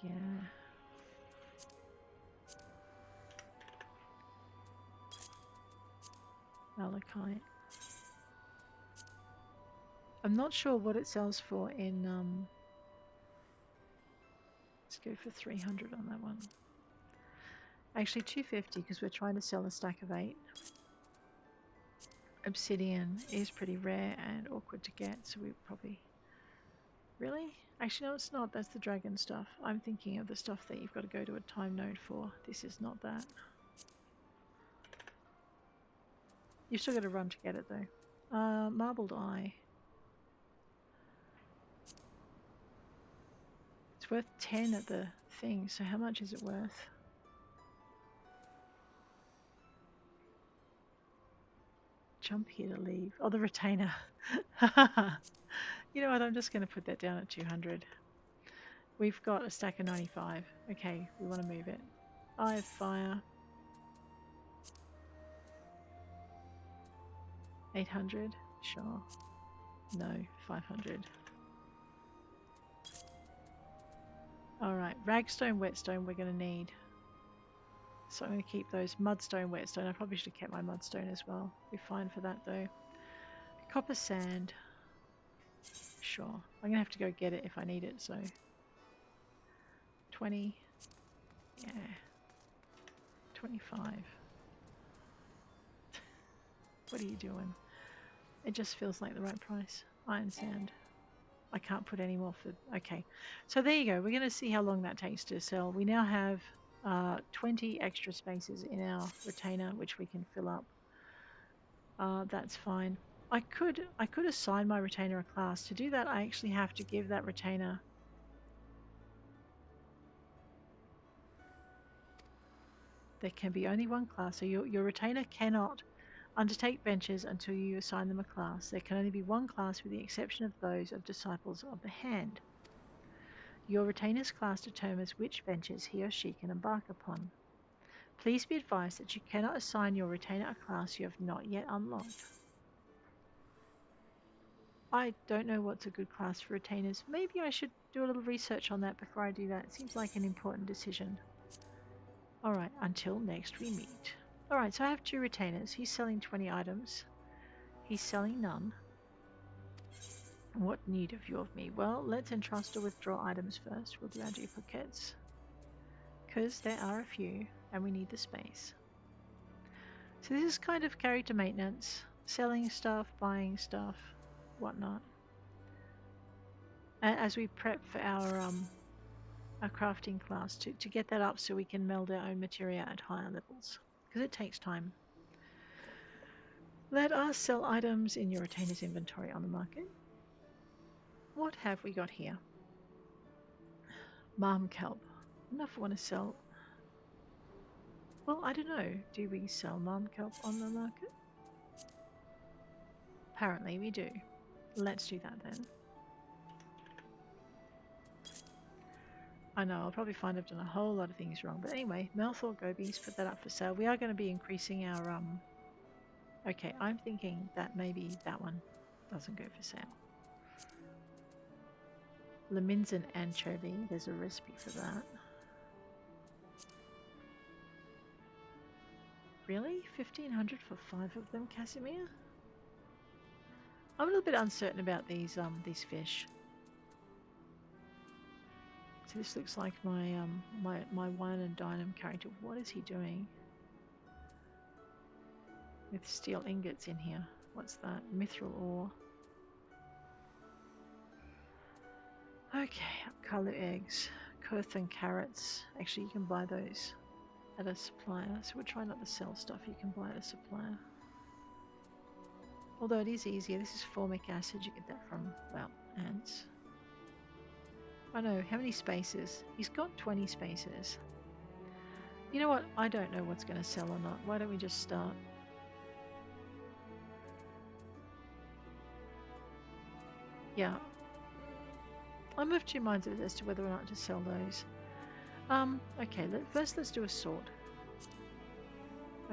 Speaker 1: Yeah. Malachite. I'm not sure what it sells for in let's go for 300 on that one. Actually 250 because we're trying to sell a stack of 8. Obsidian is pretty rare and awkward to get, so we probably... Really? Actually no, it's not. That's the dragon stuff. I'm thinking of the stuff that you've got to go to a time node for. This is not that. You've still got to run to get it though. Marbled eye. It's worth 10 at the thing, so how much is it worth? Jump here to leave. Oh, the retainer. You know what, I'm just going to put that down at 200. We've got a stack of 95. Okay, we want to move it. Eye of fire. 800. Sure. No, 500. Alright, ragstone, whetstone we're going to need. So I'm going to keep those. Mudstone, whetstone. I probably should have kept my mudstone as well. Be fine for that though. Copper sand. Sure. I'm going to have to go get it if I need it, so... 20. Yeah. 25. What are you doing? It just feels like the right price. Iron sand. I can't put any more for... Okay. So there you go. We're going to see how long that takes to sell. We now have 20 extra spaces in our retainer, which we can fill up. That's fine. I could assign my retainer a class. To do that, I actually have to give that retainer... There can be only one class, so your retainer cannot Undertake ventures until you assign them a class. There can only be one class with the exception of those of Disciples of the Hand. Your retainer's class determines which ventures he or she can embark upon. Please be advised that you cannot assign your retainer a class you have not yet unlocked. I don't know what's a good class for retainers. Maybe I should do a little research on that before I do that. It seems like an important decision. Alright, until next we meet. Alright, so I have 2 retainers. He's selling 20 items. He's selling none. What need have you of me? Well, let's entrust or withdraw items first. We'll do our duplicates. Because there are a few, and we need the space. So this is kind of character maintenance. Selling stuff, buying stuff, whatnot. And as we prep for our crafting class to get that up so we can meld our own materia at higher levels. Because it takes time. Let us sell items in your retainer's inventory on the market. What have we got here? Marm kelp. I don't know if I want to sell. Well, I don't know. Do we sell marm kelp on the market? Apparently we do. Let's do that then. I know, I'll probably find I've done a whole lot of things wrong. But anyway, Melthor Gobies, put that up for sale. We are going to be increasing our... Okay, I'm thinking that maybe that one doesn't go for sale. Lominsa anchovy, there's a recipe for that. Really? 1500 for 5 of them, Casimir? I'm a little bit uncertain about these fish. So this looks like my my wine and dynam character. What is he doing? With steel ingots in here. What's that? Mithril ore. Okay, Kalu eggs. Kurth and carrots. Actually, you can buy those at a supplier. So we'll try not to sell stuff you can buy at a supplier. Although it is easier. This is formic acid. You get that from, well, ants. I know. How many spaces? He's got 20 spaces. You know what? I don't know what's going to sell or not. Why don't we just start? Yeah. I'm of 2 minds as to whether or not to sell those. Okay, first let's do a sword.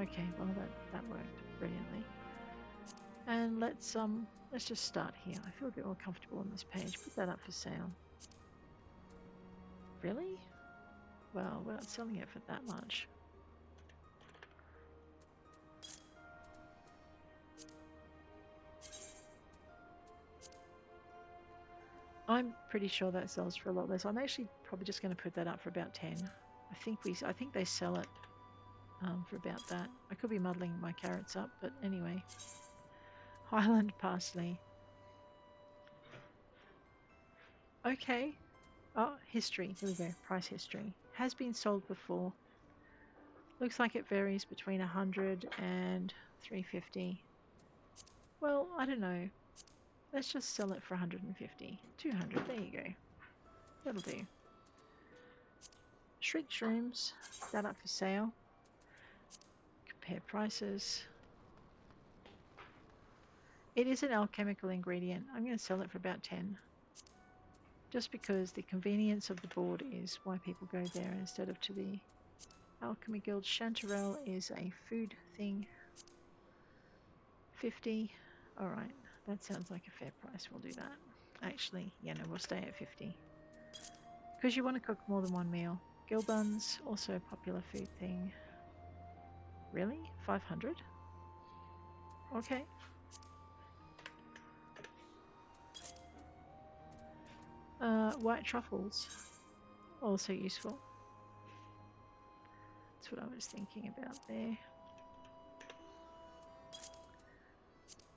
Speaker 1: Okay, well that worked brilliantly. And let's just start here. I feel a bit more comfortable on this page. Put that up for sale. Really? Well, we're not selling it for that much. I'm pretty sure that sells for a lot less. I'm actually probably just going to put that up for about 10. I think they sell it for about that. I could be muddling my carrots up, but anyway. Highland parsley. Okay. Oh, history. Here we go. Price history. Has been sold before. Looks like it varies between 100 and 350. Well, I don't know. Let's just sell it for 150. 200. There you go. That'll do. Shriek shrooms. That up for sale. Compare prices. It is an alchemical ingredient. I'm going to sell it for about 10. Just because the convenience of the board is why people go there instead of to the Alchemy Guild. Chanterelle is a food thing. 50. Alright, that sounds like a fair price. We'll do that. Actually, yeah, no, we'll stay at 50. Because you want to cook more than one meal. Gill buns, also a popular food thing. Really? 500? Okay. White truffles, also useful. That's what I was thinking about there.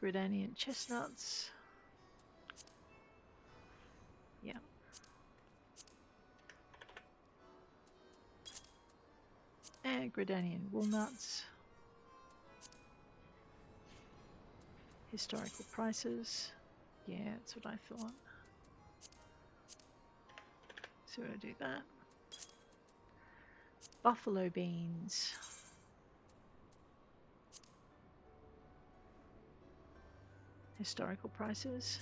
Speaker 1: Gridanian chestnuts. Yeah. And Gridanian walnuts. Historical prices. Yeah, that's what I thought. So we'll do that. Buffalo beans. Historical prices.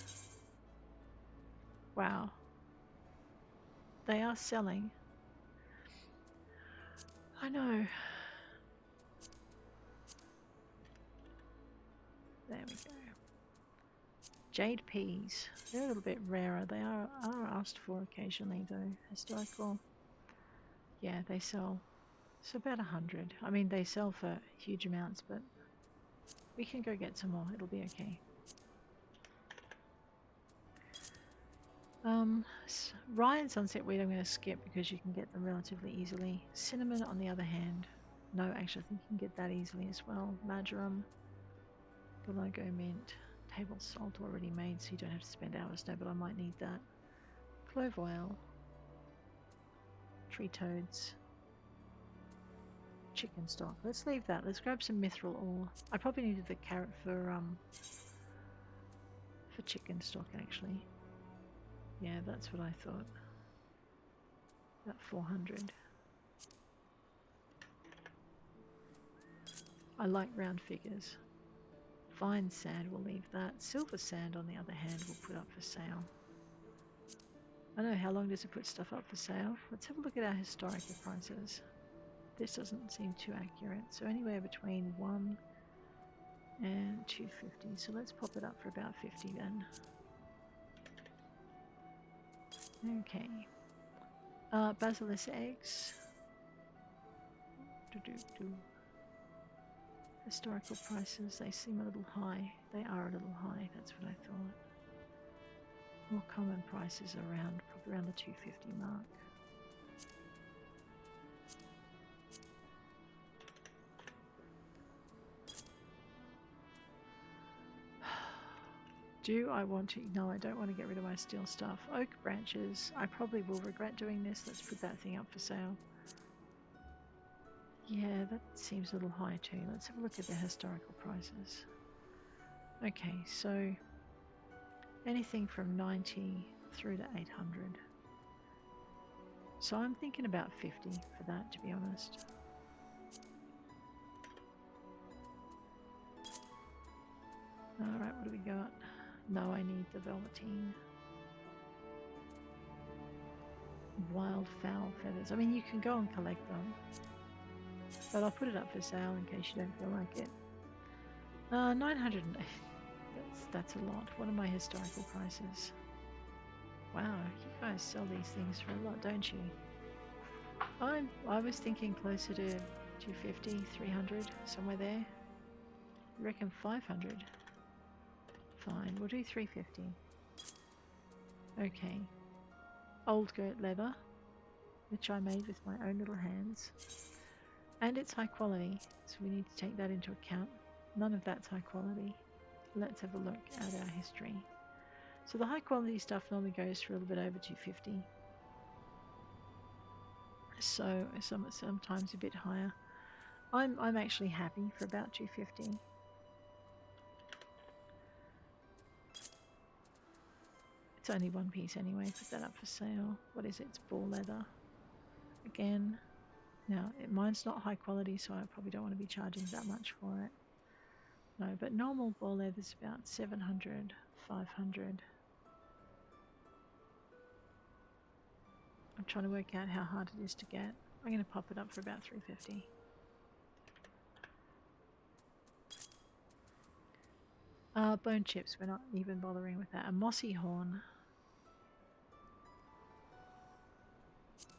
Speaker 1: Wow. They are selling. I know. There we go. Jade peas. They're a little bit rarer. They are asked for occasionally though. Historical. Yeah, they sell. So about 100. I mean, they sell for huge amounts, but we can go get some more. It'll be okay. Rye and sunset wheat I'm going to skip because you can get them relatively easily. Cinnamon, on the other hand, no, actually I think you can get that easily as well. Marjoram, Galago mint, table salt already made, so you don't have to spend hours. No, but I might need that. Clove oil, tree toads, chicken stock. Let's leave that. Let's grab some mithril ore. I probably needed the carrot for chicken stock actually. Yeah, that's what I thought. About 400. I like round figures. Fine sand, we'll leave that. Silver sand, on the other hand, we'll put up for sale. I don't know, how long does it put stuff up for sale? Let's have a look at our historical prices. This doesn't seem too accurate. So anywhere between 1 and 250. So let's pop it up for about 50 then. Okay. Basilisk eggs. Historical prices, they seem a little high. They are a little high, that's what I thought. More common prices around, probably around the 250 mark. Do I want to? No, I don't want to get rid of my steel stuff. Oak branches. I probably will regret doing this. Let's put that thing up for sale. Yeah, that seems a little high too. Let's have a look at the historical prices. Okay, so anything from 90 through to 800. So I'm thinking about 50 for that, to be honest. Alright, what do we got? No, I need the velveteen. Wildfowl feathers. I mean, you can go and collect them. But I'll put it up for sale in case you don't feel like it. 900. That's a lot. What are my historical prices? Wow, you guys sell these things for a lot, don't you? I was thinking closer to 250, 300, somewhere there. I reckon 500. Fine, we'll do 350. Okay. Old goat leather, which I made with my own little hands. And it's high quality, so we need to take that into account. None of that's high quality. Let's have a look at our history. So the high quality stuff normally goes for a little bit over 250. So sometimes a bit higher. I'm actually happy for about 250. It's only one piece anyway. Put that up for sale. What is it? It's bull leather. Again. Now, mine's not high quality, so I probably don't want to be charging that much for it. No, but normal bull leather is about 700, 500. I'm trying to work out how hard it is to get. I'm going to pop it up for about 350. Bone chips, we're not even bothering with that. A mossy horn.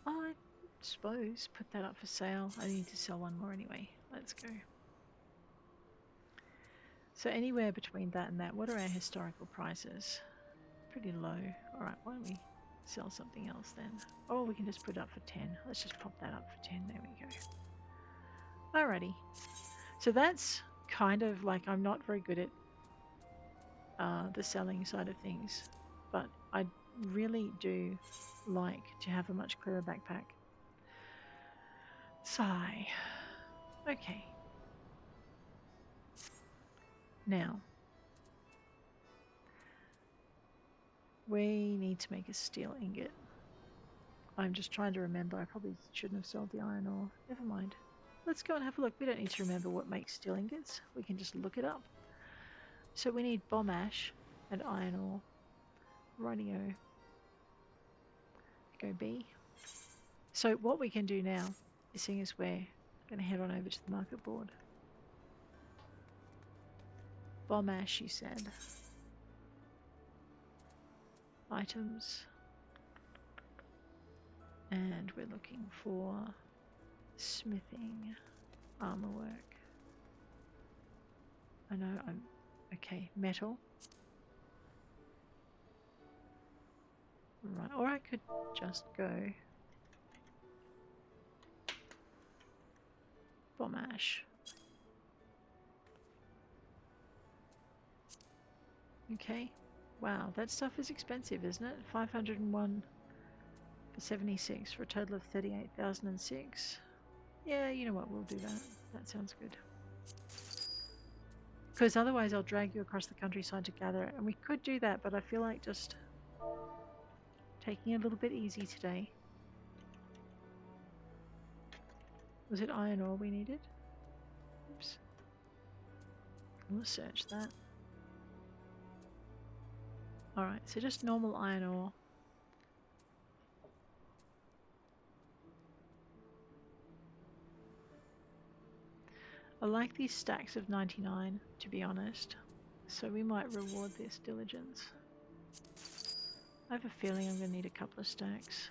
Speaker 1: I suppose put that up for sale. I need to sell one more anyway. Let's go. So anywhere between that and that, what are our historical prices? Pretty low. Alright, why don't we sell something else then? Or we can just put it up for 10. Let's just pop that up for 10. There we go. Alrighty. So that's kind of like, I'm not very good at the selling side of things, but I really do like to have a much clearer backpack. Sigh. Okay. Now, we need to make a steel ingot. I'm just trying to remember. I probably shouldn't have sold the iron ore. Never mind. Let's go and have a look. We don't need to remember what makes steel ingots. We can just look it up. So we need bomb ash and iron ore. Rightio. Go B. So what we can do now is, seeing as we're going to head on over to the market board. Bomb ash, you said. Items. And we're looking for smithing, armor work. I know I'm okay. Metal. Right, or I could just go bomb ash. Okay. Wow, that stuff is expensive, isn't it? 501 for 76 for a total of 38,006. Yeah, you know what? We'll do that. That sounds good. Because otherwise I'll drag you across the countryside to gather it. And we could do that, but I feel like just taking it a little bit easy today. Was it iron ore we needed? Oops. We'll search that. Alright, so just normal iron ore. I like these stacks of 99, to be honest. So we might reward this diligence. I have a feeling I'm going to need a couple of stacks.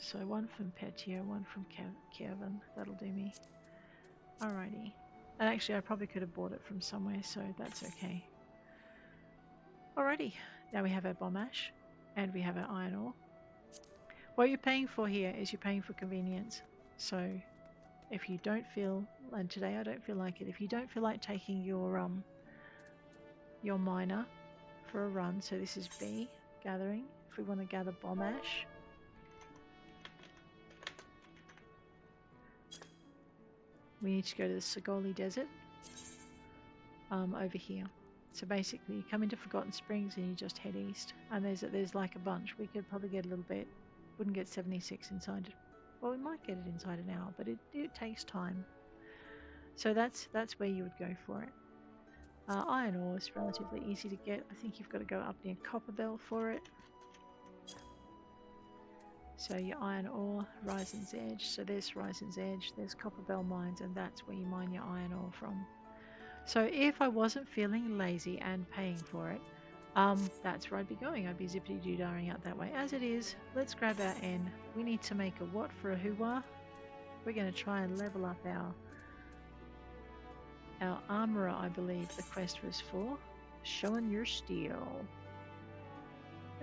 Speaker 1: So one from Petya, one from Kevin. That'll do me. Alrighty. And actually I probably could have bought it from somewhere, so that's okay. Alrighty. Now we have our bomb ash and we have our iron ore. What you're paying for here is you're paying for convenience. So if you don't feel, and today I don't feel like it, if you don't feel like taking your miner for a run, so this is B, gathering. If we want to gather bomb ash, we need to go to the Sigoli Desert over here. So basically you come into Forgotten Springs and you just head east, and there's like a bunch. We could probably get a little bit, wouldn't get 76 inside. Well, we might get it inside an hour, but it takes time. So that's where you would go for it. Iron ore is relatively easy to get. I think you've got to go up near Copperbell for it. So your iron ore, Risen's Edge. So there's Risen's Edge, there's Copperbell Mines, and that's where you mine your iron ore from. So if I wasn't feeling lazy and paying for it, that's where I'd be going. I'd be zippity-doo-daring out that way. As it is, let's grab our N. We need to make a what for a hoo-wah? We're going to try and level up our armorer, I believe the quest was for. Showing your steel.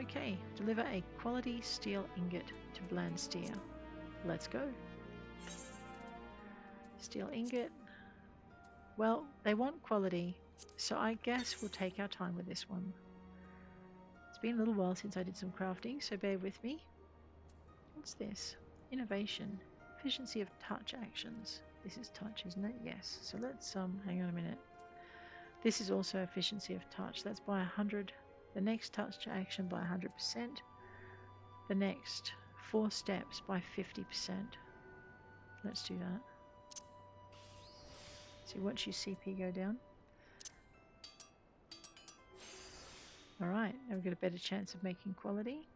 Speaker 1: Okay, deliver a quality steel ingot to Blandsteer. Let's go. Steel ingot. Well, they want quality, so I guess we'll take our time with this one. It's been a little while since I did some crafting, so bear with me. What's this? Innovation. Efficiency of touch actions. This is touch, isn't it? Yes. So let's hang on a minute. This is also efficiency of touch. That's by 100. The next touch action by 100%. The next 4 steps by 50%. Let's do that. See, watch your CP go down. Alright, now we've got a better chance of making quality.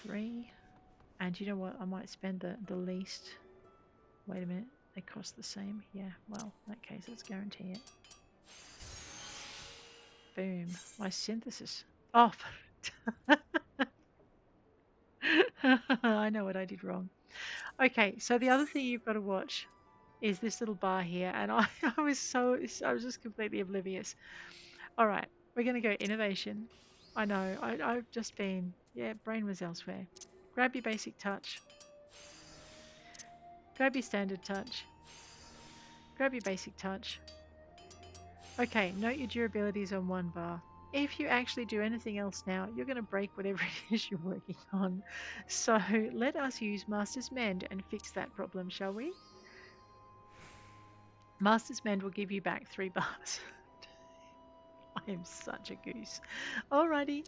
Speaker 1: Three. And you know what? I might spend the least. Wait a minute. They cost the same. Yeah, well, in that case, let's guarantee it. Boom. My synthesis. Oh! I know what I did wrong. Okay, so the other thing you've got to watch is this little bar here, and I was just completely oblivious. All right, we're going to go innovation. I know, I've just been, yeah, brain was elsewhere. Grab your basic touch. Grab your standard touch. Grab your basic touch. Okay, note your durabilities on one bar. If you actually do anything else now, you're going to break whatever it is you're working on. So let us use Master's Mend and fix that problem, shall we? Master's Mend will give you back 3 bars. I am such a goose. Alrighty.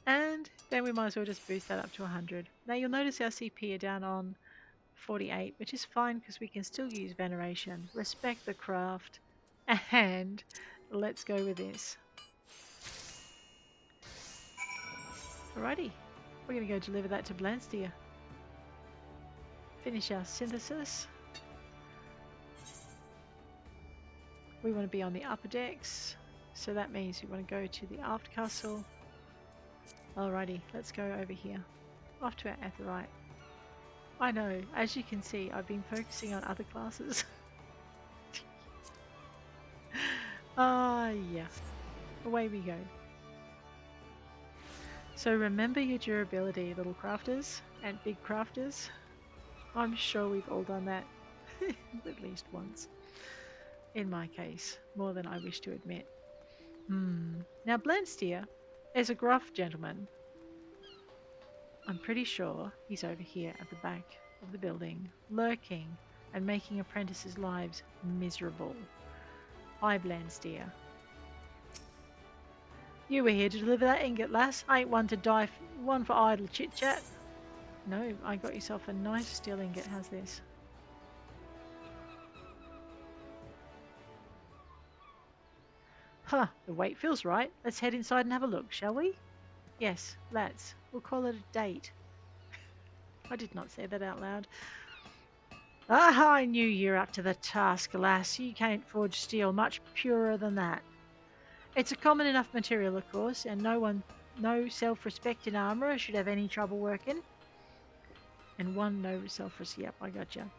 Speaker 1: And then we might as well just boost that up to 100. Now you'll notice our CP are down on 48, which is fine because we can still use veneration. Respect the craft. And let's go with this. Alrighty, we're going to go deliver that to Blanstia. Finish our synthesis. We want to be on the upper decks, so that means we want to go to the aft castle. Alrighty, let's go over here. Off to our Aetheryte. I know, as you can see, I've been focusing on other classes. Yeah. Away we go. So remember your durability, little crafters and big crafters. I'm sure we've all done that at least once. In my case, more than I wish to admit. Now Blanstia is a gruff gentleman. I'm pretty sure he's over here at the back of the building, lurking and making apprentices' lives miserable. Hi Blanstia. You were here to deliver that ingot, lass. I ain't one to die one for idle chit-chat. No, I got yourself a nice steel ingot. How's this? Huh, the weight feels right. Let's head inside and have a look, shall we? Yes, let's. We'll call it a date. I did not say that out loud. Ah, I knew you're up to the task, lass. You can't forge steel much purer than that. It's a common enough material, of course, and no self-respecting armourer should have any trouble working. And no self-respect. Yep, I gotcha.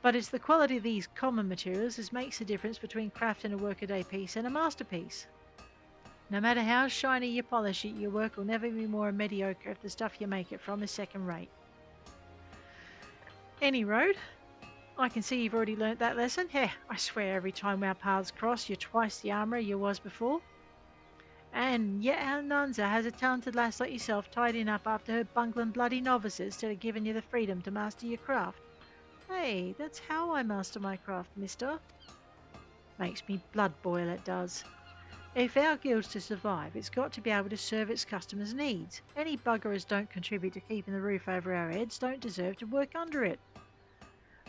Speaker 1: But it's the quality of these common materials that makes the difference between crafting a workaday piece and a masterpiece. No matter how shiny you polish it, your work will never be more mediocre if the stuff you make it from is second rate. Any road? I can see you've already learnt that lesson. Heh, I swear every time our paths cross, you're twice the armourer you was before. And yet our Nunza has a talented lass like yourself tidying up after her bungling bloody novices instead of giving you the freedom to master your craft. Hey, that's how I master my craft, mister. Makes me blood boil, it does. If our guild's to survive, it's got to be able to serve its customers' needs. Any buggerers don't contribute to keeping the roof over our heads don't deserve to work under it.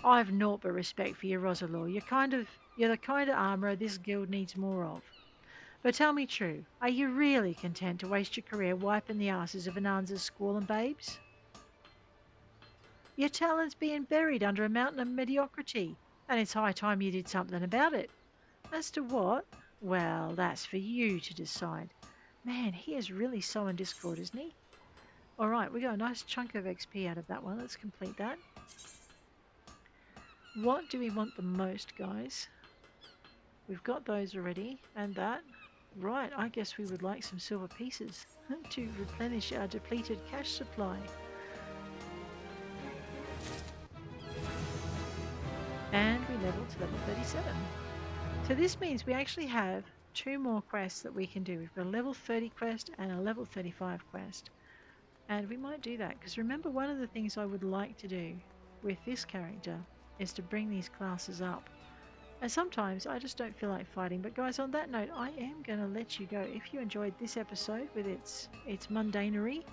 Speaker 1: I've naught but respect for you, Roselore. You're the kind of armourer this guild needs more of. But tell me true, are you really content to waste your career wiping the asses of Ananza's squalling babes? Your talent's being buried under a mountain of mediocrity, and it's high time you did something about it. As to what? Well, that's for you to decide. Man, he is really sowing discord, isn't he? Alright, we got a nice chunk of XP out of that one. Let's complete that. What do we want the most, guys? We've got those already, and that. Right, I guess we would like some silver pieces to replenish our depleted cash supply. And we leveled to level 37. So this means we actually have 2 more quests that we can do. We've got a level 30 quest and a level 35 quest. And we might do that, because remember, one of the things I would like to do with this character is to bring these classes up. And sometimes I just don't feel like fighting. But guys, on that note, I am going to let you go. If you enjoyed this episode with its mundanery,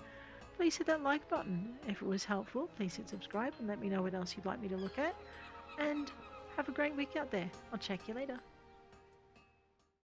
Speaker 1: please hit that like button. If it was helpful, please hit subscribe and let me know what else you'd like me to look at. And have a great week out there. I'll check you later.